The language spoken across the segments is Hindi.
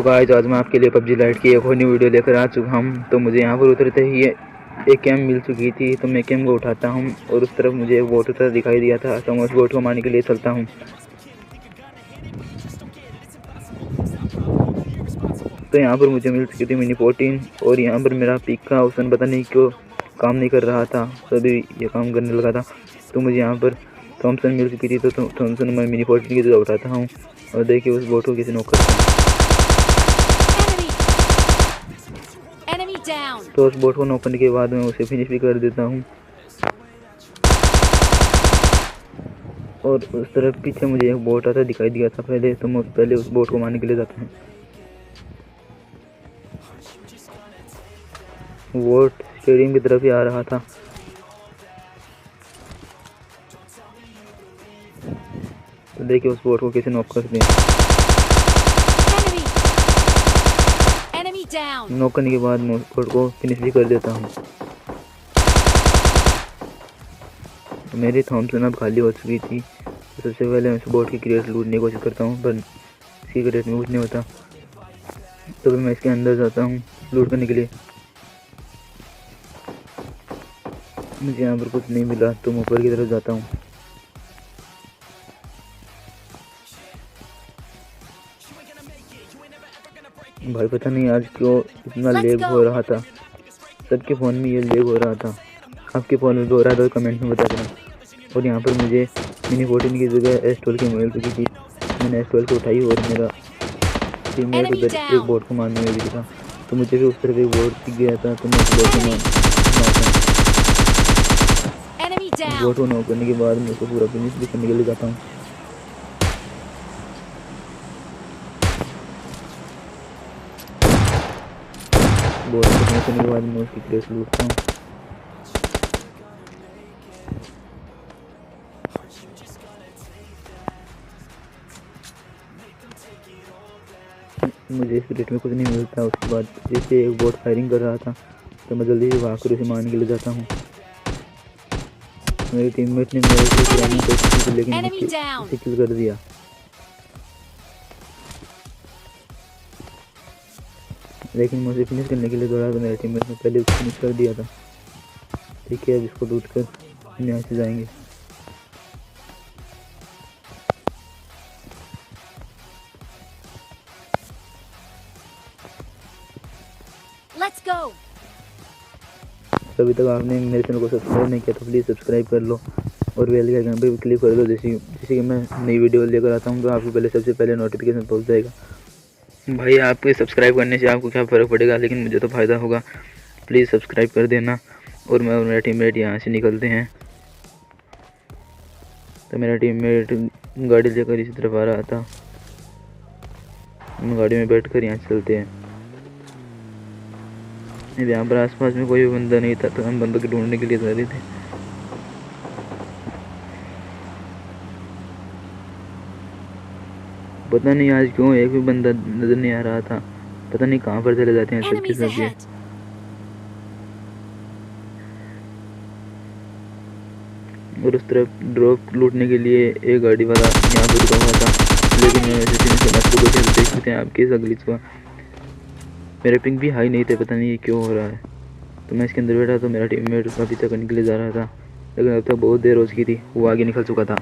गाइस आज मैं आपके लिए पबजी लाइट की एक और न्यू वीडियो लेकर आ चुका हूँ। तो मुझे यहाँ पर उतरते ही एक कैम मिल चुकी थी, तो मैं कैम को उठाता हूँ और उस तरफ मुझे एक बोट उतर दिखाई दिया था, तो मैं उस बोट को मारने के लिए चलता हूँ। तो यहाँ पर मुझे मिल चुकी थी मिनी 14 और यहाँ पर मेरा पिक का ऑप्शन पता नहीं क्यों काम नहीं कर रहा था, तभी ये काम करने लगा था। तो मुझे यहाँ पर थॉमसन मिल चुकी थी, तो थॉमसन मैं मिनी 14 की जगह उठाता हूँ और देखिए उस बोट को किसी नॉक करता हूँ। तो उस बोट को नॉक करने के बाद मैं उसे फिनिश भी कर देता हूँ। और उस तरफ पीछे मुझे एक बोट आता दिखाई दिया था पहले, तो मैं पहले उस बोट को मारने के लिए जाता हूँ। बोट स्टेडियम की तरफ ही आ रहा था। तो देखिए उस बोट को कैसे नॉक कर दिया। नॉक करने के बाद मैं उस बोट को फिनिश भी कर देता हूँ। मेरी थॉमसन अब खाली हो चुकी थी, तो सबसे पहले मैं उस बोट की क्रेट लूटने की कोशिश करता हूँ, पर इसकी क्रेट में कुछ नहीं होता। तो फिर मैं इसके अंदर जाता हूँ लूट करने के लिए। मुझे यहाँ पर कुछ नहीं मिला, तो मैं ऊपर की तरफ जाता हूँ। भाई पता नहीं आज क्यों इतना लेग हो रहा था, सबके फ़ोन में ये लेग हो रहा था। आपके फ़ोन में भी हो रहा था तो कमेंट में बता देना। और यहाँ पर मुझे मिनी 14 की जगह S12 की मिल चुकी थी, मैंने S12 को उठाई और मेरा टीममेट उधर एक बोट को मारने में भी था, तो मुझे भी उस तरफ एक बोट दिख गया था, तो मैं उस बोट को मारता हूँ। बोट को नॉक करने के बाद मैं उसको पूरा फिनिश भी करने के लिए जाता हूँ। बोट को फिनिश करने के बाद मैं उसकी क्रेट लूटता हूँ। मुझे इस क्रेट में कुछ नहीं मिलता। उसके बाद जैसे एक बोट फायरिंग कर रहा था, तो मैं जल्दी से भाग कर उसे मारने के लिए जाता हूँ। मेरे टीममेट ने मेरे को गिराने की कोशिश की, लेकिन उसे किल कर दिया। लेकिन मुझे फिनिश करने के लिए दौड़ा, तो मेरे टीममेट ने पहले उसको फिनिश कर दिया था। ठीक है, अब इसको लूट कर हम यहाँ से जाएंगे। Let's go. अभी तक आपने मेरे चैनल को सब्सक्राइब नहीं किया तो प्लीज़ सब्सक्राइब कर लो और बेल के आइकन पे भी क्लिक कर दो। जैसे कि मैं नई वीडियो लेकर आता हूँ तो आपको सबसे पहले नोटिफिकेशन पहुँच जाएगा। भाई आपके सब्सक्राइब करने से आपको क्या फ़र्क पड़ेगा, लेकिन मुझे तो फ़ायदा होगा। प्लीज़ सब्सक्राइब कर देना। और मैं और मेरा टीममेट यहाँ से निकलते हैं। तो मेरा टीममेट गाड़ी लेकर इसी तरफ आ रहा था, हम गाड़ी में बैठकर यहाँ से चलते हैं। यहाँ पर आसपास में कोई भी बंदा नहीं था, तो हम बंदों को ढूंढने के लिए जा रहे थे। पता नहीं आज क्यों एक भी बंदा नजर नहीं आ रहा था, पता नहीं कहाँ पर चले जाते हैं सबके सब। और उस तरफ ड्रॉप लूटने के लिए एक गाड़ी वाला यहाँ पर रुका हुआ था, लेकिन मैं वैसे देख सकते हैं आप कैसा ग्लिच हुआ। मेरे पिंग भी हाई नहीं थे, पता नहीं ये क्यों हो रहा है। तो मैं इसके अंदर बैठा, तो मेरा टीममेट उसका पीछा करने के लिए जा रहा था, लेकिन अब तक बहुत देर हो चुकी थी, वो आगे निकल चुका था।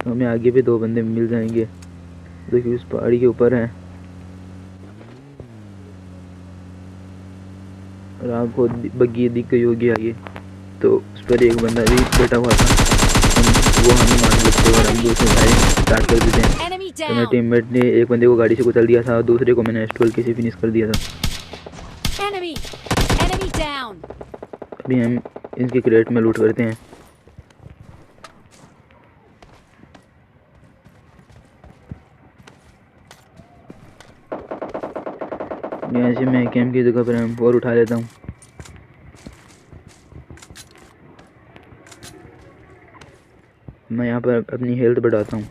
तो हमें आगे भी दो बंदे मिल जाएंगे जो कि उस पहाड़ी के ऊपर हैं। और आपको बग्गी दिख गई होगी आगे, तो उस पर एक बंदा भी बैठा हुआ था, वो हमें मारने लगते और हम दूसरे फायरिंग स्टार्ट कर देते हैं। तो मेरे टीममेट ने एक बंदे को गाड़ी से कुचल दिया था और दूसरे को मैंने S12 से फिनिश कर दिया था। अभी हम इनकी क्रेट में लूट करते हैं। यहाँ से मैं कैंप की जगह पर M4 उठा लेता हूँ। मैं यहाँ पर अपनी हेल्थ बढ़ाता हूँ।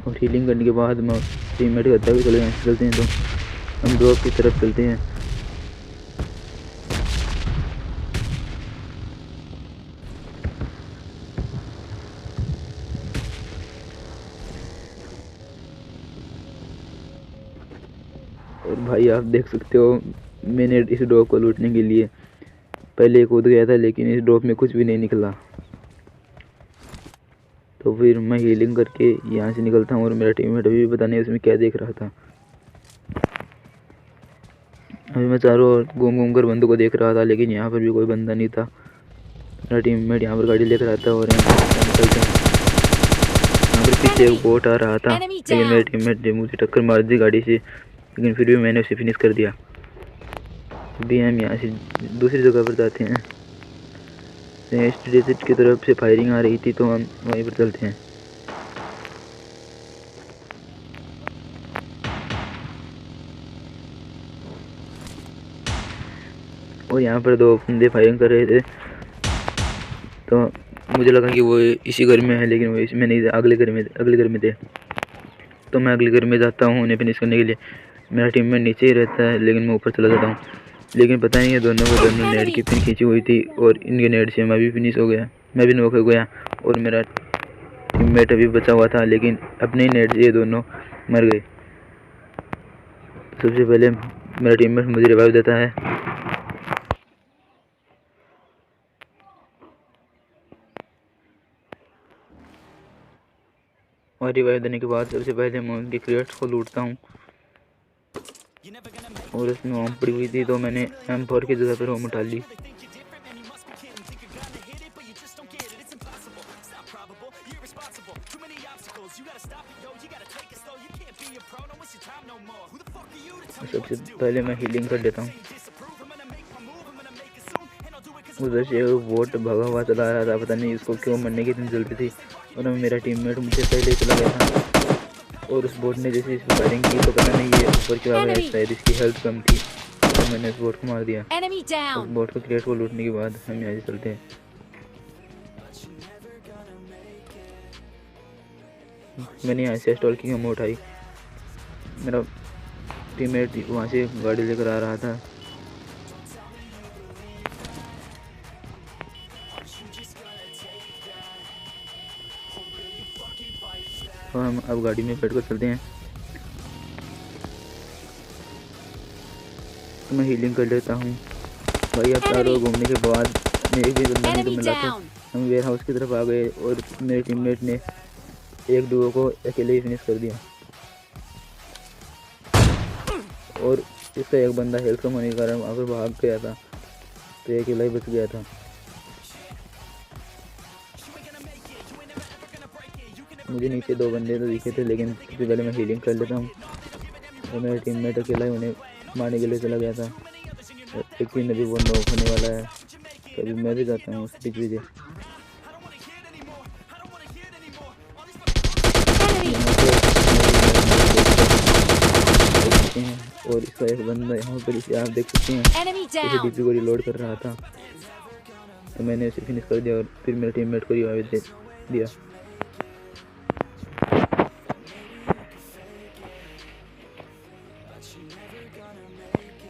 और हीलिंग करने के बाद मैं टीममेट करता हुआ चले यहाँ चलते हैं। तो हम ड्रॉप की तरफ चलते हैं। और भाई आप देख सकते हो मैंने इस ड्रॉप को लूटने के लिए पहले कूद गया था, लेकिन इस ड्रॉप में कुछ भी नहीं निकला। तो फिर मैं हीलिंग करके यहाँ से निकलता हूँ और मेरा टीममेट अभी भी पता नहीं उसमें क्या देख रहा था। अभी मैं चारों ओर घूम घूम कर बंदों को देख रहा था, लेकिन यहाँ पर भी कोई बंदा नहीं था। मेरा टीममेट यहाँ पर गाड़ी लेकर आता है और हम निकलते हैं। यहाँ पर पीछे एक बोट आ रहा था, Enemy लेकिन मेरे down. टीममेट ने मुझे टक्कर मार दी गाड़ी से, लेकिन फिर भी मैंने उसे फिनिश कर दिया। अभी हम यहाँ से दूसरी जगह पर जाते हैं। ईस्ट डेजर्ट की तरफ से फायरिंग आ रही थी, तो हम वहीं पर चलते हैं। और यहाँ पर दो बंदे फायरिंग कर रहे थे, तो मुझे लगा कि वो इसी घर में है, लेकिन वो इसमें नहीं थे, अगले घर में थे। तो मैं अगले घर में जाता हूँ उन्हें फिनिश करने के लिए। मेरा टीममेट नीचे ही रहता है, लेकिन मैं ऊपर चला जाता हूँ। लेकिन पता नहीं है दोनों को दोनों नेट की पिन खींची हुई थी, और इनके नेट से मैं भी फिनिश हो गया, मैं भी नॉक हो गया। और मेरा टीममेट अभी बचा हुआ था, लेकिन अपने ही नेट से ये दोनों मर गए। सबसे पहले मेरा टीममेट मुझे रिवाइव देता है। और रिवाइव देने के बाद सबसे पहले मैं उनके क्रेट्स को लूटता हूँ, और उसमें ओम पड़ी हुई थी, तो मैंने M4 की जगह पर ओम उठा ली। सबसे पहले मैं हीलिंग कर लेता हूँ। उधर से वो बोट भगा हुआ चला रहा था, पता नहीं इसको क्यों मरने की इतनी जल्दी थी, और मेरा टीममेट मुझे पहले चला गया था। और उस बोट ने जैसे इस पर फायरिंग की, तो पता नहीं ये ऊपर क्यों आ गया, शायद इसकी हेल्थ कम थी, तो मैंने उस बोट को मार दिया। उस बोट को क्रेट को लूटने के बाद हम यहाँ से चलते हैं। मैंने यहाँ से स्टॉल की हम उठाई। मेरा टीममेट वहाँ से गाड़ी लेकर आ रहा था। तो हम अब गाड़ी में बैठ कर चलते हैं। तो मैं हीलिंग कर लेता हूँ। भाई अब चारों घूमने के बाद मैं एक भी बंदा नहीं तो मिला, तो हम वेयर हाउस की तरफ आ गए, और मेरे टीममेट ने एक दुओ को अकेले ही फिनिश कर दिया। और इसका एक बंदा हेल्थ कम होने के कारण वहाँ पर भाग गया था, तो एक अकेला ही बच गया था। मुझे नीचे दो बंदे तो दिखे थे, लेकिन सबसे पहले मैं हीलिंग कर लेता हूँ। और मेरा टीममेट अकेला ही उन्हें मारने के लिए चला गया था। एक ही नदी वो नॉक होने वाला है, तो अभी मैं भी जाता हूँ उसके पीछे। और इसका एक बंदा यहाँ पर इसे आप देख सकते हैं, इसे डीपी को रिलोड कर रहा था, तो मैंने उसे फिनिश कर दिया, और फिर मेरे टीममेट को रिवाइव दे दिया।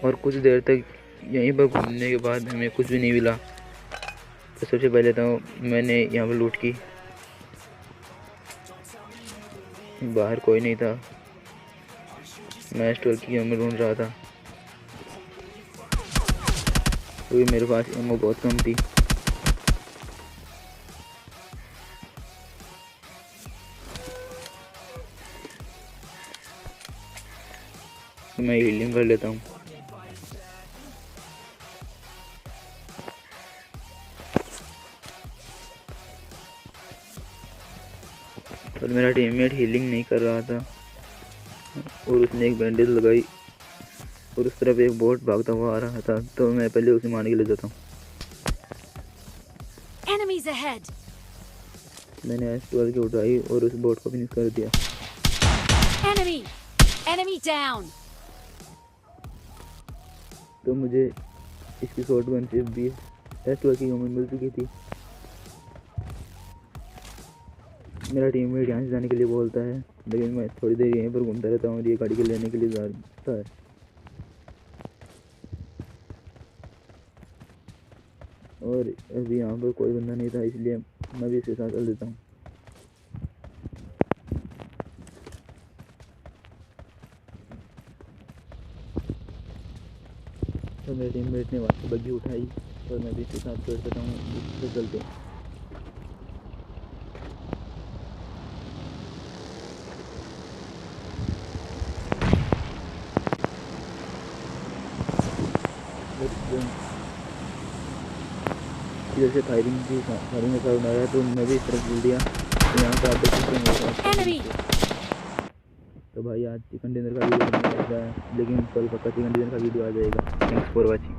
और कुछ देर तक यहीं पर घूमने के बाद हमें कुछ भी नहीं मिला। तो सबसे पहले तो मैंने यहाँ पर लूट की। बाहर कोई नहीं था, मैं स्टोर की एमो ढूंढ रहा था, क्योंकि मेरे पास एमो बहुत कम थी। तो मैं हीलिंग कर लेता हूँ। और मेरा टीममेट हीलिंग नहीं कर रहा था, और उसने एक बैंडेज लगाई, और उस तरफ एक बोट भागता हुआ आ रहा था, तो मैं पहले उसे मारने के लिए जाता हूँ। मैंने S12 की उठाई और उस बोट को फिनिश कर दिया। तो मुझे इसकी शॉटगन से भी S12 की गन मिल चुकी थी। मेरा टीममेट यहाँ से जाने के लिए बोलता है, लेकिन मैं थोड़ी देर यहीं पर घूमता रहता हूँ और ये गाड़ी के लेने के लिए जाता है। और अभी यहाँ पर कोई बंदा नहीं था, इसलिए मैं भी इसके साथ चल देता हूँ। तो मेरे टीममेट ने वहाँ से बग्गी उठाई और मैं भी इसके साथ चढ़ सकता हूँ, इससे चलते हैं। इधर से फायरिंग का साउंड आ रहा है तो मैं भी इस तरफ बोल दिया। तो यहाँ पर आप देख सकते हैं मेरे पास Enemy! तो भाई आज चिकन डिनर का वीडियो नहीं आएगा, लेकिन कल पक्का चिकन डिनर का वीडियो आ जाएगा। Thanks for watching.